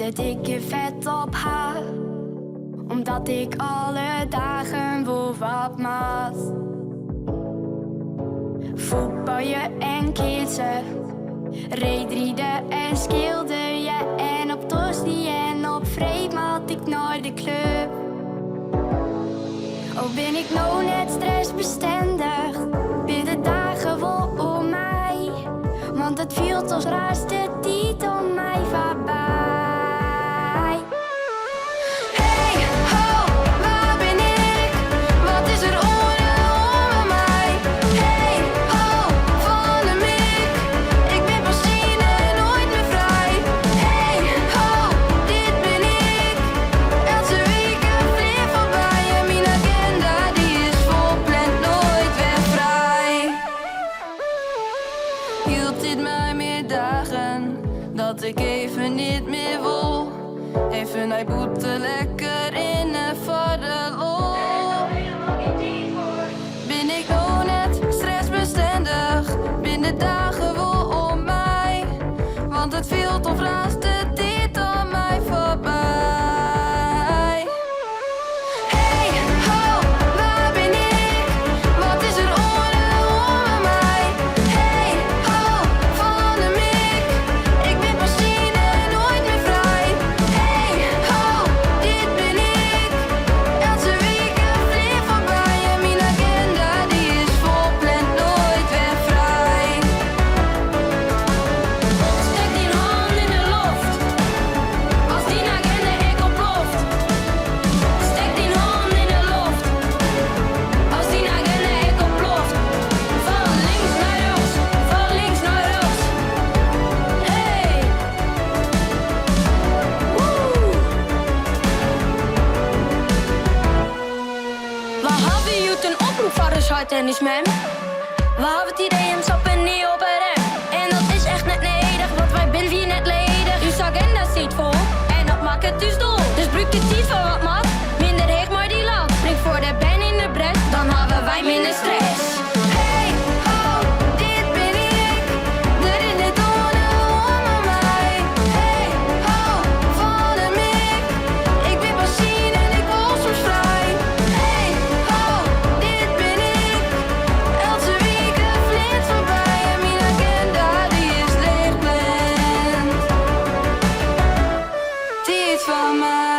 de dikke vet op haar, omdat ik alle dagen wil wat maat. Voetballen en kitsen, reedrieden en schilderen en op tosti en op vreemd had ik naar de club. Oh, ben ik nou net stressbestendig, ben de dagen wel om mij, want het viel als raarste tijd om mij voorbij. Hey, ho, waar ben ik? Wat is er onder mij? Hey, ho, van de mik, ik ben pas 10 en nooit meer vrij. Hey, ho, dit ben ik, elke week een flip voorbij en mijn agenda die is vol, plant nooit weer vrij. Hield dit mij meer dagen, dat ik even niet meer wil. Even hij boete lekker in en voor de lol. Ben ik nou net stressbestendig, binnen dagen wel om mij, want het viel of raast de tijd aan mij voorbij. Hey, ho, waar ben ik? Wat is er onder mij? Hey, ho, van de mik, ik ben pas 10 en nooit meer vrij. Hey, ho, dit ben ik, elke week een flip voorbij en mijn agenda die is vol, plant nooit weer vrij. Steek die hand in de lucht, als die agenda ik ontploft. Steek die hand in de lucht, als die agenda ik ontploft. Van links naar rechts, van links naar rechts. Hey! Woe! We hebben hier een oproep voor de zuid en is mem. We hebben het idee om stappen niet op een rem. En dat is echt net nedig, want wij zijn hier net ledig. Dus agenda zit vol en dat maakt het dus dol. Dus gebruik de tijd voor wat mat, minder heeg maar die lat. Spring voor de ben in de bres, dan hebben wij minder stress. Hey, ho, dit ben ik, er is net onder mij. Hey, ho, van de mik, ik ben pas 10 en ik wil soms vrij. Hey, ho, dit ben ik, elke week een flits voorbij en mijn agenda die is leeg plant. Dit van mij.